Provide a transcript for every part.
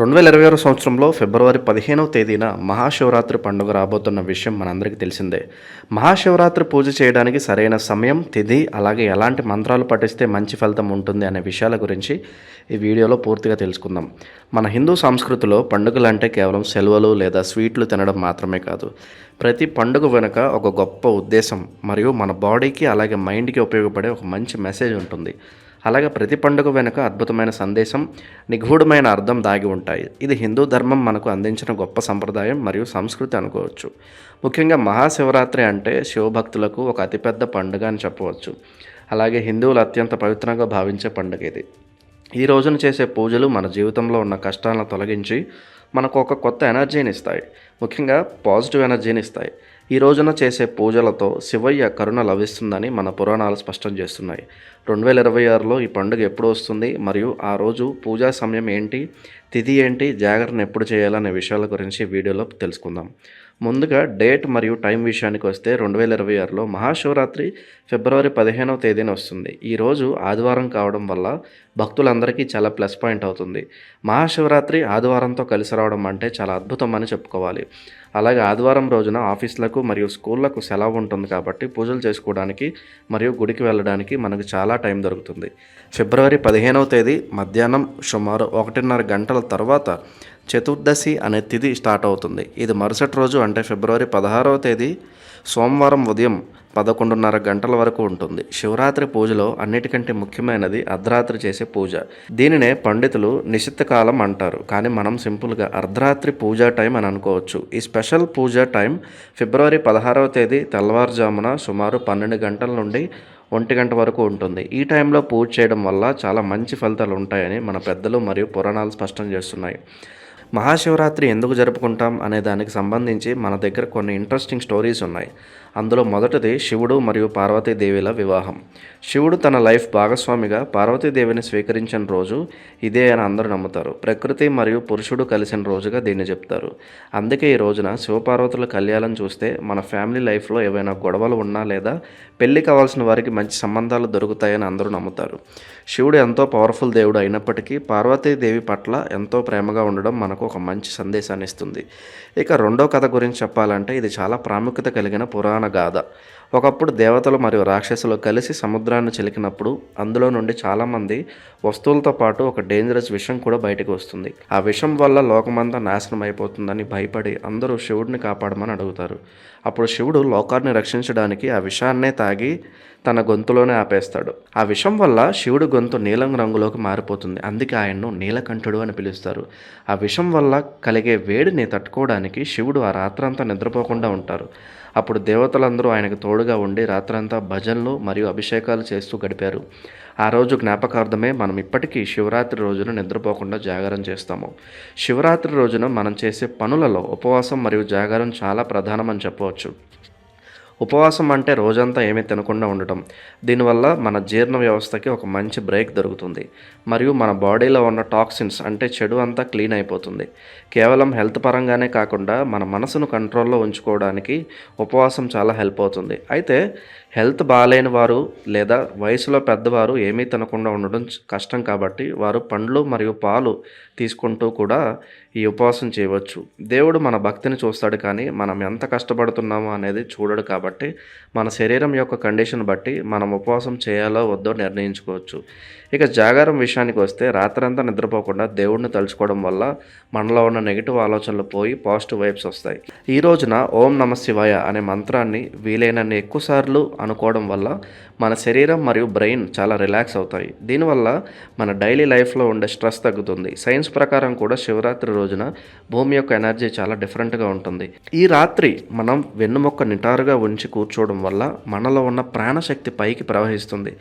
2026 సంవత్సరంలో ఫిబ్రవరి 15వ తేదీన మహాశివరాత్రి పండుగ రాబోతున్న విషయం మనందరికీ తెలిసిందే. మహాశివరాత్రి పూజ చేయడానికి సరైన సమయం, తిథి, అలాగే ఎలాంటి మంత్రాలు పఠిస్తే మంచి ఫలితం ఉంటుంది అనే విషయాల గురించి ఈ వీడియోలో పూర్తిగా తెలుసుకుందాం. మన హిందూ సంస్కృతిలో పండుగలంటే కేవలం సెలవులు లేదా స్వీట్లు తినడం మాత్రమే కాదు. ప్రతి పండుగ వెనుక ఒక గొప్ప ఉద్దేశం మరియు మన బాడీకి అలాగే మైండ్కి ఉపయోగపడే ఒక మంచి మెసేజ్ ఉంటుంది. అలాగే ప్రతి పండుగ వెనుక అద్భుతమైన సందేశం, నిగూఢమైన అర్థం దాగి ఉంటాయి. ఇది హిందూ ధర్మం మనకు అందించిన గొప్ప సంప్రదాయం మరియు సంస్కృతి అనుకోవచ్చు. ముఖ్యంగా మహాశివరాత్రి అంటే శివభక్తులకు ఒక అతిపెద్ద పండుగ అని చెప్పవచ్చు. అలాగే హిందువులు అత్యంత పవిత్రంగా భావించే పండుగ ఇది. ఈ రోజున చేసే పూజలు మన జీవితంలో ఉన్న కష్టాలను తొలగించి మనకు ఒక కొత్త ఎనర్జీని ఇస్తాయి. ముఖ్యంగా పాజిటివ్ ఎనర్జీని ఇస్తాయి. ఈ రోజున చేసే పూజలతో శివయ్య కరుణ లభిస్తుందని మన పురాణాలు స్పష్టం చేస్తున్నాయి. 2026లో ఈ పండుగ ఎప్పుడు వస్తుంది మరియు ఆ రోజు పూజా సమయం ఏంటి, తిథి ఏంటి, జాగరణ ఎప్పుడు చేయాలనే విషయాల గురించి వీడియోలో తెలుసుకుందాం. ముందుగా డేట్ మరియు టైం విషయానికి వస్తే 2026లో మహాశివరాత్రి ఫిబ్రవరి 15వ తేదీన వస్తుంది. ఈరోజు ఆదివారం కావడం వల్ల భక్తులందరికీ చాలా ప్లస్ పాయింట్ అవుతుంది. మహాశివరాత్రి ఆదివారంతో కలిసి రావడం అంటే చాలా అద్భుతం అని చెప్పుకోవాలి. అలాగే ఆదివారం రోజున ఆఫీసులకు మరియు స్కూళ్లకు సెలవు ఉంటుంది కాబట్టి పూజలు చేసుకోవడానికి మరియు గుడికి వెళ్ళడానికి మనకు చాలా టైం దొరుకుతుంది. ఫిబ్రవరి 15వ తేదీ మధ్యాహ్నం సుమారు 1:30 గంటల తర్వాత చతుర్దశి అనే తిథి స్టార్ట్ అవుతుంది. ఇది మరుసటి రోజు అంటే ఫిబ్రవరి 16వ తేదీ సోమవారం ఉదయం 11:30 గంటల వరకు ఉంటుంది. శివరాత్రి పూజలో అన్నిటికంటే ముఖ్యమైనది అర్ధరాత్రి చేసే పూజ. దీనినే పండితులు నిశిత కాలం అంటారు, కానీ మనం సింపుల్గా అర్ధరాత్రి పూజా టైం అని అనుకోవచ్చు. ఈ స్పెషల్ పూజా టైం ఫిబ్రవరి 16వ తేదీ తెల్లవారుజామున సుమారు 12 గంటల నుండి 1 గంట వరకు ఉంటుంది. ఈ టైంలో పూజ చేయడం వల్ల చాలా మంచి ఫలితాలు ఉంటాయని మన పెద్దలు మరియు పురాణాలు స్పష్టం చేస్తున్నాయి. మహాశివరాత్రి ఎందుకు జరుపుకుంటాం అనే దానికి సంబంధించి మన దగ్గర కొన్ని ఇంట్రెస్టింగ్ స్టోరీస్ ఉన్నాయి. అందులో మొదటిది శివుడు మరియు పార్వతీదేవిల వివాహం. శివుడు తన లైఫ్ భాగస్వామిగా పార్వతీదేవిని స్వీకరించిన రోజు ఇదే అని అందరూ నమ్ముతారు. ప్రకృతి మరియు పురుషుడు కలిసిన రోజుగా దీన్ని చెప్తారు. అందుకే ఈ రోజున శివపార్వతుల కళ్యాణం చూస్తే మన ఫ్యామిలీ లైఫ్లో ఏవైనా గొడవలు ఉన్నా లేదా పెళ్లి కావాల్సిన వారికి మంచి సంబంధాలు దొరుకుతాయని అందరూ నమ్ముతారు. శివుడు ఎంతో పవర్ఫుల్ దేవుడు అయినప్పటికీ పార్వతీదేవి పట్ల ఎంతో ప్రేమగా ఉండడం మనకు ఒక మంచి సందేశాన్ని ఇస్తుంది. ఇక రెండో కథ గురించి చెప్పాలంటే ఇది చాలా ప్రాముఖ్యత కలిగిన పురాణ గాథ. ఒకప్పుడు దేవతలు మరియు రాక్షసులు కలిసి సముద్రాన్ని చిలికినప్పుడు అందులో నుండి చాలామంది వస్తువులతో పాటు ఒక డేంజరస్ విషం కూడా బయటకు వస్తుంది. ఆ విషం వల్ల లోకమంతా నాశనం అయిపోతుందని భయపడి అందరూ శివుడిని కాపాడమని అడుగుతారు. అప్పుడు శివుడు లోకాన్ని రక్షించడానికి ఆ విషాన్నే తాగి తన గొంతులోనే ఆపేస్తాడు. ఆ విషం వల్ల శివుడి గొంతు నీలం రంగులోకి మారిపోతుంది. అందుకే ఆయన్ను నీలకంఠుడు అని పిలుస్తారు. ఆ విషం వల్ల కలిగే వేడిని తట్టుకోవడానికి శివుడు ఆ రాత్రంతా నిద్రపోకుండా ఉంటారు. అప్పుడు దేవతలందరూ ఆయనకు తోడుగా ఉండి రాత్రంతా భజనలు మరియు అభిషేకాలు చేస్తూ గడిపారు. ఆ రోజు జ్ఞాపకార్థమే మనం ఇప్పటికీ శివరాత్రి రోజున నిద్రపోకుండా జాగారం చేస్తాము. శివరాత్రి రోజున మనం చేసే పనులలో ఉపవాసం మరియు జాగారం చాలా ప్రధానమని చెప్పవచ్చు. ఉపవాసం అంటే రోజంతా ఏమీ తినకుండా ఉండటం. దీనివల్ల మన జీర్ణ వ్యవస్థకి ఒక మంచి బ్రేక్ దొరుకుతుంది మరియు మన బాడీలో ఉన్న టాక్సిన్స్ అంటే చెడు అంతా క్లీన్ అయిపోతుంది. కేవలం హెల్త్ పరంగానే కాకుండా మన మనసును కంట్రోల్లో ఉంచుకోవడానికి ఉపవాసం చాలా హెల్ప్ అవుతుంది. అయితే హెల్త్ బాగాలేని వారు లేదా వయసులో పెద్దవారు ఏమీ తినకుండా ఉండడం కష్టం కాబట్టి వారు పండ్లు మరియు పాలు తీసుకుంటూ కూడా ఈ ఉపవాసం చేయవచ్చు. దేవుడు మన భక్తిని చూస్తాడు, కానీ మనం ఎంత కష్టపడుతున్నామో అనేది చూడడు. కాబట్టి మన శరీరం యొక్క కండిషన్ బట్టి మనం ఉపవాసం చేయాలో వద్దో నిర్ణయించుకోవచ్చు. ఇక జాగారం విషయానికి వస్తే రాత్రంతా నిద్రపోకుండా దేవుడిని తలుచుకోవడం వల్ల మనలో ఉన్న నెగిటివ్ ఆలోచనలు పోయి పాజిటివ్ వైబ్స్ వస్తాయి. ఈ రోజున ఓం నమ శివాయ అనే మంత్రాన్ని వీలైనన్ని ఎక్కువసార్లు అనుకోవడం వల్ల మన శరీరం మరియు బ్రెయిన్ చాలా రిలాక్స్ అవుతాయి. దీనివల్ల మన డైలీ లైఫ్లో ఉండే స్ట్రెస్ తగ్గుతుంది. సైన్స్ ప్రకారం కూడా శివరాత్రి రోజున భూమి యొక్క ఎనర్జీ చాలా డిఫరెంట్గా ఉంటుంది. ఈ రాత్రి మనం వెన్నుముక్క నిటారుగా ఉంచి కూర్చోవడం వల్ల మనలో ఉన్న ప్రాణశక్తి పైకి ప్రవహిస్తుంది.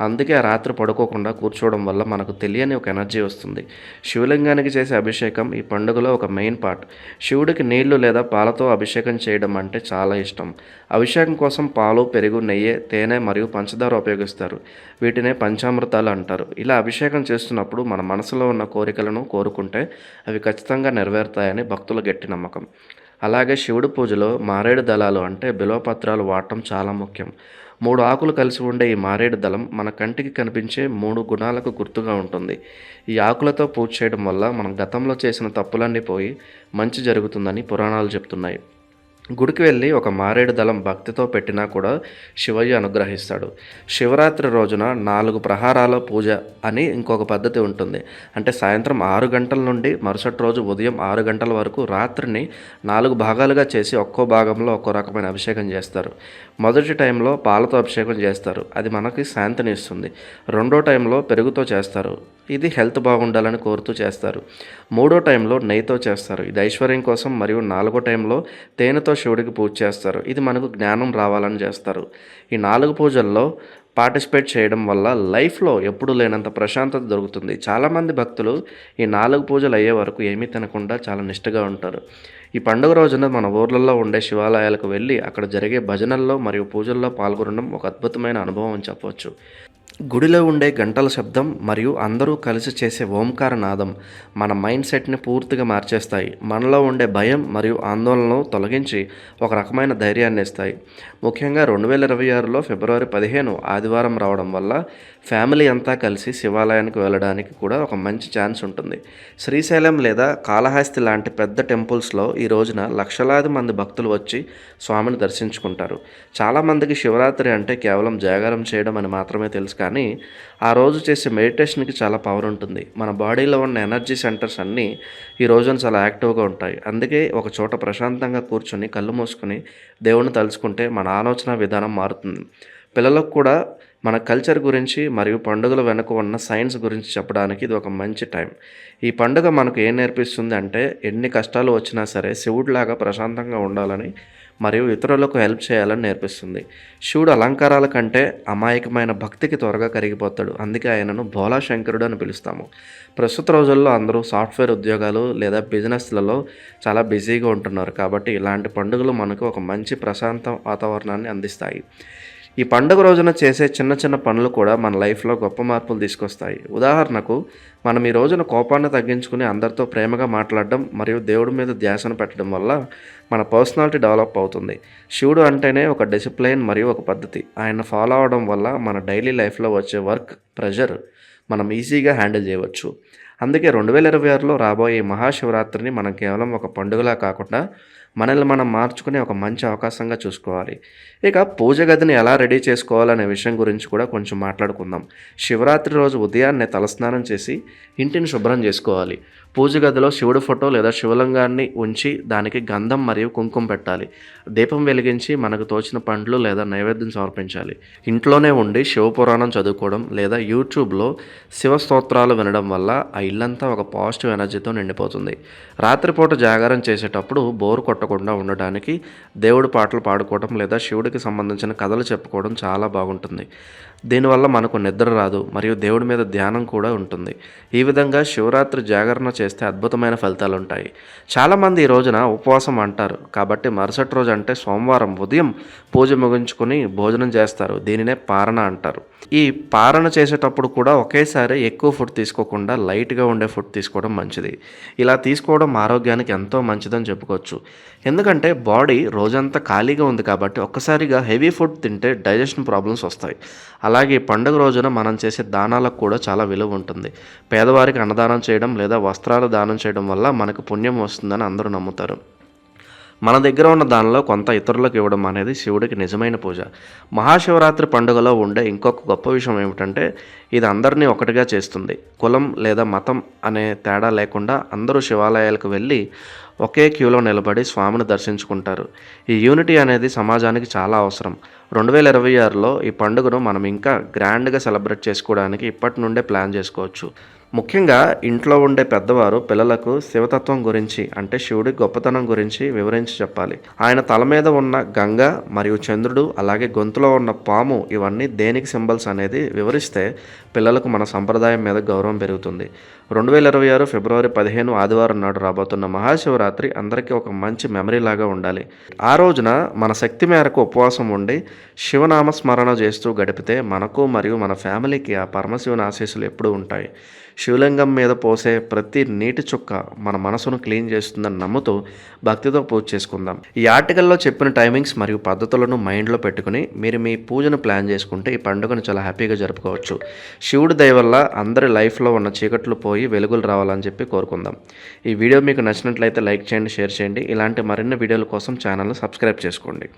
అందుకే ఆ రాత్రి పడుకోకుండా కూర్చోవడం వల్ల మనకు తెలియని ఒక ఎనర్జీ వస్తుంది. శివలింగానికి చేసే అభిషేకం ఈ పండుగలో ఒక మెయిన్ పార్ట్. శివుడికి నీళ్లు లేదా పాలతో అభిషేకం చేయడం అంటే చాలా ఇష్టం. అభిషేకం కోసం పాలు, పెరుగు, నెయ్యి, తేనె మరియు పంచదార ఉపయోగిస్తారు. వీటినే పంచామృతాలు అంటారు. ఇలా అభిషేకం చేస్తున్నప్పుడు మన మనసులో ఉన్న కోరికలను కోరుకుంటే అవి ఖచ్చితంగా నెరవేరుతాయని భక్తుల గట్టి నమ్మకం. అలాగే శివుడి పూజలో మారేడు దళాలు అంటే బిల్వపత్రాలు వాడటం చాలా ముఖ్యం. 3 ఆకులు కలిసి ఉండే ఈ మారేడు దళం మన కంటికి కనిపించే 3 గుణాలకు గుర్తుగా ఉంటుంది. ఈ ఆకులతో పూజ చేయడం వల్ల మనం గతంలో చేసిన తప్పులన్నీ పోయి మంచి జరుగుతుందని పురాణాలు చెప్తున్నాయి. గుడికి వెళ్ళి ఒక మారేడు దళం భక్తితో పెట్టినా కూడా శివయ్య అనుగ్రహిస్తాడు. శివరాత్రి రోజున 4 ప్రహారాల పూజ అని ఇంకొక పద్ధతి ఉంటుంది. అంటే సాయంత్రం 6 గంటల నుండి మరుసటి రోజు ఉదయం 6 గంటల వరకు రాత్రిని 4 భాగాలుగా చేసి ఒక్కో భాగంలో ఒక్కో రకమైన అభిషేకం చేస్తారు. మొదటి టైంలో పాలతో అభిషేకం చేస్తారు, అది మనకి శాంతిని ఇస్తుంది. రెండో టైంలో పెరుగుతో చేస్తారు, ఇది హెల్త్ బాగుండాలని కోరుతూ చేస్తారు. మూడో టైంలో నెయ్యితో చేస్తారు, ఇది ఐశ్వర్యం కోసం. మరియు 4వ టైంలో తేనెతో శివుడికి పూజ చేస్తారు, ఇది మనకు జ్ఞానం రావాలని చేస్తారు. ఈ 4 పూజల్లో పార్టిసిపేట్ చేయడం వల్ల లైఫ్లో ఎప్పుడూ లేనంత ప్రశాంతత దొరుకుతుంది. చాలామంది భక్తులు ఈ 4 పూజలు అయ్యే వరకు ఏమీ తినకుండా చాలా నిష్ఠగా ఉంటారు. ఈ పండుగ రోజున మన ఊర్లలో ఉండే శివాలయాలకు వెళ్ళి అక్కడ జరిగే భజనల్లో మరియు పూజల్లో పాల్గొనడం ఒక అద్భుతమైన అనుభవం అని చెప్పవచ్చు. గుడిలో ఉండే గంటల శబ్దం మరియు అందరూ కలిసి చేసే ఓంకార నాదం మన మైండ్ సెట్ని పూర్తిగా మార్చేస్తాయి. మనలో ఉండే భయం మరియు ఆందోళనను తొలగించి ఒక రకమైన ధైర్యాన్ని ఇస్తాయి. ముఖ్యంగా 2026లో ఫిబ్రవరి 15 ఆదివారం రావడం వల్ల ఫ్యామిలీ అంతా కలిసి శివాలయానికి వెళ్ళడానికి కూడా ఒక మంచి ఛాన్స్ ఉంటుంది. శ్రీశైలం లేదా కాళహస్తి లాంటి పెద్ద టెంపుల్స్లో ఈ రోజున లక్షలాది మంది భక్తులు వచ్చి స్వామిని దర్శించుకుంటారు. చాలామందికి శివరాత్రి అంటే కేవలం జాగారం చేయడం అని మాత్రమే తెలుసు, కానీ ఆ రోజు చేసే మెడిటేషన్కి చాలా పవర్ ఉంటుంది. మన బాడీలో ఉన్న ఎనర్జీ సెంటర్స్ అన్నీ ఈ రోజున చాలా యాక్టివ్గా ఉంటాయి. అందుకే ఒక చోట ప్రశాంతంగా కూర్చొని కళ్ళు మూసుకొని దేవుణ్ణి తలుచుకుంటే మన ఆలోచన విధానం మారుతుంది. పిల్లలకు కూడా మన కల్చర్ గురించి మరియు పండుగల వెనుక ఉన్న సైన్స్ గురించి చెప్పడానికి ఇది ఒక మంచి టైం. ఈ పండుగ మనకు ఏం నేర్పిస్తుంది అంటే ఎన్ని కష్టాలు వచ్చినా సరే శివుడిలాగా ప్రశాంతంగా ఉండాలని మరియు ఇతరులకు హెల్ప్ చేయాలని నేర్పిస్తుంది. శివుడు అలంకారాల కంటే అమాయకమైన భక్తికి త్వరగా కరిగిపోతాడు, అందుకే ఆయనను భోలా శంకరుడు అని పిలుస్తాము. ప్రస్తుత రోజుల్లో అందరూ సాఫ్ట్వేర్ ఉద్యోగాలు లేదా బిజినెస్లలో చాలా బిజీగా ఉంటున్నారు, కాబట్టి ఇలాంటి పండుగలు మనకు ఒక మంచి ప్రశాంత వాతావరణాన్ని అందిస్తాయి. ఈ పండుగ రోజున చేసే చిన్న చిన్న పనులు కూడా మన లైఫ్లో గొప్ప మార్పులు తీసుకొస్తాయి. ఉదాహరణకు మనం ఈ రోజున కోపాన్ని తగ్గించుకుని అందరితో ప్రేమగా మాట్లాడడం మరియు దేవుడి మీద ధ్యాసను పెట్టడం వల్ల మన పర్సనాలిటీ డెవలప్ అవుతుంది. శివుడు అంటేనే ఒక డిసిప్లైన్ మరియు ఒక పద్ధతి. ఆయన ఫాలో అవడం వల్ల మన డైలీ లైఫ్లో వచ్చే వర్క్ ప్రెషర్ మనం ఈజీగా హ్యాండిల్ చేయవచ్చు. అందుకే 2026లో రాబోయే మహాశివరాత్రిని మనం కేవలం ఒక పండుగలా కాకుండా మనల్ని మనం మార్చుకునే ఒక మంచి అవకాశంగా చూసుకోవాలి. ఇక పూజ గదిని ఎలా రెడీ చేసుకోవాలనే విషయం గురించి కూడా కొంచెం మాట్లాడుకుందాం. శివరాత్రి రోజు ఉదయాన్నే తలస్నానం చేసి ఇంటిని శుభ్రం చేసుకోవాలి. పూజ గదిలో శివుడి ఫోటో లేదా శివలింగాన్ని ఉంచి దానికి గంధం మరియు కుంకుమ పెట్టాలి. దీపం వెలిగించి మనకు తోచిన పండ్లు లేదా నైవేద్యం సమర్పించాలి. ఇంట్లోనే ఉండి శివపురాణం చదువుకోవడం లేదా యూట్యూబ్లో శివ స్తోత్రాలు వినడం వల్ల ఆ ఇల్లంతా ఒక పాజిటివ్ ఎనర్జీతో నిండిపోతుంది. రాత్రిపూట జాగారం చేసేటప్పుడు బోరు కొట్టకుండా ఉండడానికి దేవుడి పాటలు పాడుకోవడం లేదా శివుడికి సంబంధించిన కథలు చెప్పుకోవడం చాలా బాగుంటుంది. దీనివల్ల మనకు నిద్ర రాదు మరియు దేవుడి మీద ధ్యానం కూడా ఉంటుంది. ఈ విధంగా శివరాత్రి జాగరణ చేస్తే అద్భుతమైన ఫలితాలు ఉంటాయి. చాలామంది ఈ రోజున ఉపవాసం అంటారు, కాబట్టి మరుసటి రోజు అంటే సోమవారం ఉదయం పూజ ముగించుకొని భోజనం చేస్తారు. దీనినే పారణ అంటారు. ఈ పారణ చేసేటప్పుడు కూడా ఒకేసారి ఎక్కువ ఫుడ్ తీసుకోకుండా లైట్గా ఉండే ఫుడ్ తీసుకోవడం మంచిది. ఇలా తీసుకోవడం ఆరోగ్యానికి ఎంతో మంచిదని చెప్పుకోవచ్చు. ఎందుకంటే బాడీ రోజంతా ఖాళీగా ఉంది కాబట్టి ఒక్కసారిగా హెవీ ఫుడ్ తింటే డైజెషన్ ప్రాబ్లమ్స్ వస్తాయి. అలాగే పండుగ రోజున మనం చేసే దానాలకు కూడా చాలా విలువ ఉంటుంది. పేదవారికి అన్నదానం చేయడం లేదా వస్త్రాలు దానం చేయడం వల్ల మనకు పుణ్యం వస్తుందని అందరూ నమ్ముతారు. మన దగ్గర ఉన్న దానిలో కొంత ఇతరులకు ఇవ్వడం అనేది శివుడికి నిజమైన పూజ. మహాశివరాత్రి పండుగలో ఉండే ఇంకొక గొప్ప విషయం ఏమిటంటే ఇది అందరినీ ఒకటిగా చేస్తుంది. కులం లేదా మతం అనే తేడా లేకుండా అందరూ శివాలయాలకు వెళ్ళి ఒకే క్యూలో నిలబడి స్వామిని దర్శించుకుంటారు. ఈ యూనిటీ అనేది సమాజానికి చాలా అవసరం. 2026లో ఈ పండుగను మనం ఇంకా గ్రాండ్గా సెలబ్రేట్ చేసుకోవడానికి ఇప్పటి నుండే ప్లాన్ చేసుకోవచ్చు. ముఖ్యంగా ఇంట్లో ఉండే పెద్దవారు పిల్లలకు శివతత్వం గురించి అంటే శివుడి గొప్పతనం గురించి వివరించి చెప్పాలి. ఆయన తల మీద ఉన్న గంగ మరియు చంద్రుడు అలాగే గొంతులో ఉన్న పాము ఇవన్నీ దేనికి సింబల్స్ అనేది వివరిస్తే పిల్లలకు మన సంప్రదాయం మీద గౌరవం పెరుగుతుంది. 2026 ఫిబ్రవరి 15 ఆదివారం నాడు రాబోతున్న మహాశివరాత్రి అందరికీ ఒక మంచి మెమరీ లాగా ఉండాలి. ఆ రోజున మన శక్తి మేరకు ఉపవాసం ఉండి శివనామ స్మరణ చేస్తూ గడిపితే మనకు మరియు మన ఫ్యామిలీకి ఆ పరమశివుని ఆశీస్సులు ఎప్పుడూ ఉంటాయి. శివలింగం మీద పోసే ప్రతి నీటి చుక్క మన మనసును క్లీన్ చేస్తుందని నమ్ముతూ భక్తితో పూజ చేసుకుందాం. ఈ ఆర్టికల్లో చెప్పిన టైమింగ్స్ మరియు పద్ధతులను మైండ్లో పెట్టుకుని మీరు మీ పూజను ప్లాన్ చేసుకుంటే ఈ పండుగను చాలా హ్యాపీగా జరుపుకోవచ్చు. శివుడి దయ వల్ల అందరి లైఫ్లో ఉన్న చీకట్లు పోయి వెలుగులు రావాలని చెప్పి కోరుకుందాం. ఈ వీడియో మీకు నచ్చినట్లయితే లైక్ చేయండి, షేర్ చేయండి. ఇలాంటి మరిన్ని వీడియోల కోసం ఛానల్ని సబ్స్క్రైబ్ చేసుకోండి.